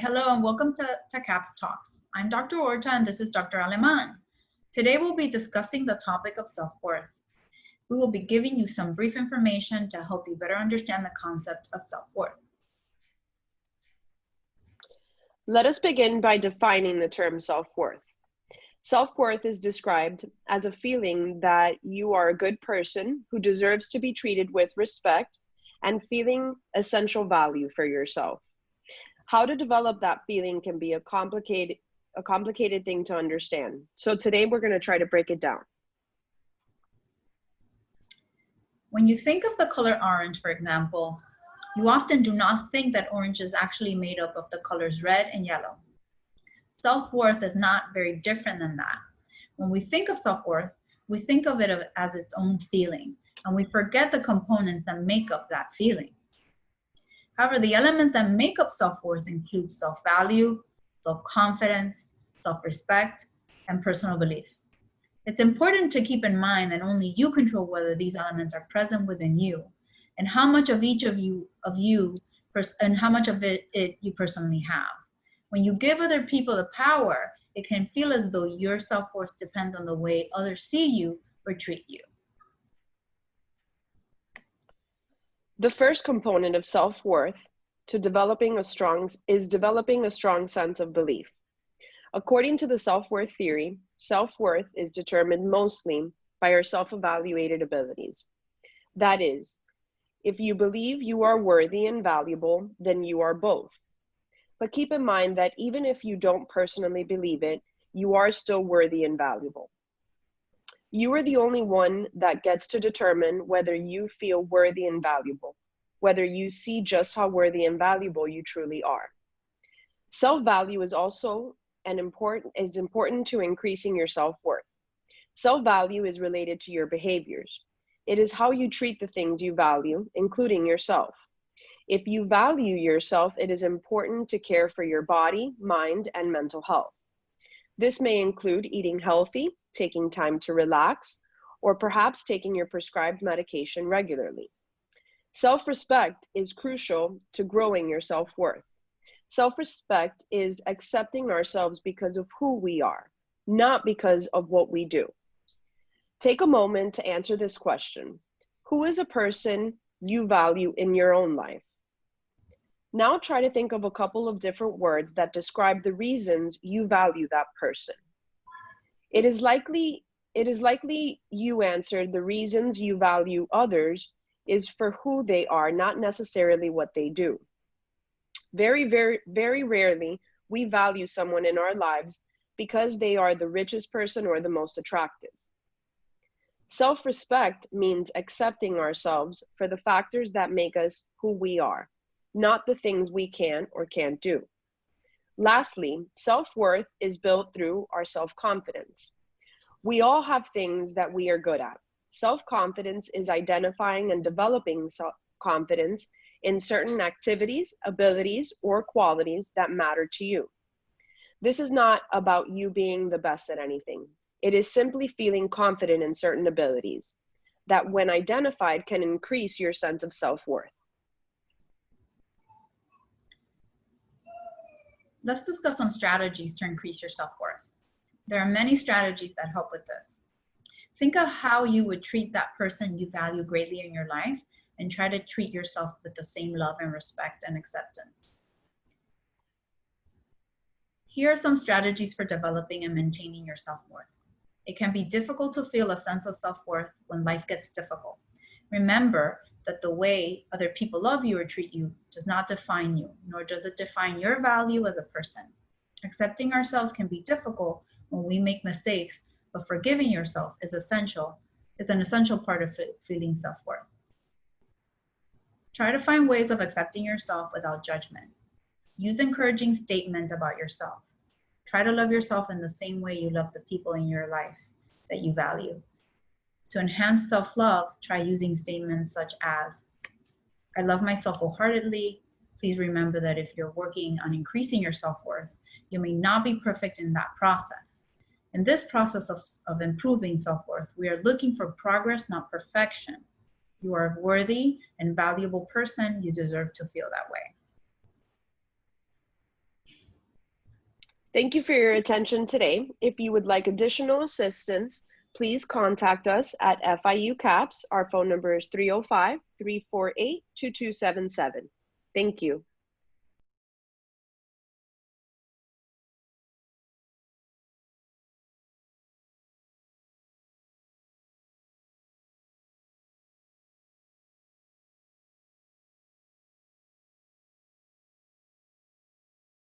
hello and welcome to CAPS Talks. I'm Dr. Orta and this is Dr. Aleman. Today we'll be discussing the topic of self-worth. We will be giving you some brief information to help you better understand the concept of self-worth. Let us begin by defining the term self-worth. Self-worth is described as a feeling that you are a good person who deserves to be treated with respect and feeling essential value for yourself. How to develop that feeling can be a complicated thing to understand. So today we're going to try to break it down. When you think of the color orange, for example, you often do not think that orange is actually made up of the colors red and yellow. Self-worth is not very different than that. When we think of self-worth, we think of it as its own feeling, and we forget the components that make up that feeling. However, the elements that make up self-worth include self-value, self-confidence, self-respect, and personal belief. It's important to keep in mind that only you control whether these elements are present within you, and how much of each of you and how much of it you personally have. When you give other people the power, it can feel as though your self-worth depends on the way others see you or treat you. The first component of self-worth is developing a strong sense of belief. According to the self-worth theory, self-worth is determined mostly by our self-evaluated abilities. That is, if you believe you are worthy and valuable, then you are both. But keep in mind that even if you don't personally believe it, you are still worthy and valuable. You are the only one that gets to determine whether you feel worthy and valuable, whether you see just how worthy and valuable you truly are. Self-value is also important to increasing your self-worth. Self-value is related to your behaviors. It is how you treat the things you value, including yourself. If you value yourself, it is important to care for your body, mind, and mental health. This may include eating healthy, taking time to relax, or perhaps taking your prescribed medication regularly. Self-respect is crucial to growing your self-worth. Self-respect is accepting ourselves because of who we are, not because of what we do. Take a moment to answer this question. Who is a person you value in your own life? Now try to think of a couple of different words that describe the reasons you value that person. It is likely you answered the reasons you value others is for who they are, not necessarily what they do. Very, very, very rarely we value someone in our lives because they are the richest person or the most attractive. Self-respect means accepting ourselves for the factors that make us who we are, not the things we can or can't do. Lastly, self-worth is built through our self-confidence. We all have things that we are good at. Self-confidence is identifying and developing self-confidence in certain activities, abilities, or qualities that matter to you. This is not about you being the best at anything. It is simply feeling confident in certain abilities that, when identified, can increase your sense of self-worth. Let's discuss some strategies to increase your self-worth. There are many strategies that help with this. Think of how you would treat that person you value greatly in your life and try to treat yourself with the same love and respect and acceptance. Here are some strategies for developing and maintaining your self-worth. It can be difficult to feel a sense of self-worth when life gets difficult. Remember that the way other people love you or treat you does not define you, nor does it define your value as a person. Accepting ourselves can be difficult when we make mistakes, but forgiving yourself is an essential part of feeling self-worth. Try to find ways of accepting yourself without judgment. Use encouraging statements about yourself. Try to love yourself in the same way you love the people in your life that you value. To enhance self-love, try using statements such as, I love myself wholeheartedly. Please remember that if you're working on increasing your self-worth, you may not be perfect in that process. In this process of improving self-worth, we are looking for progress, not perfection. You are a worthy and valuable person. You deserve to feel that way. Thank you for your attention today. If you would like additional assistance, please contact us at FIU CAPS. Our phone number is 305-348-2277. Thank you.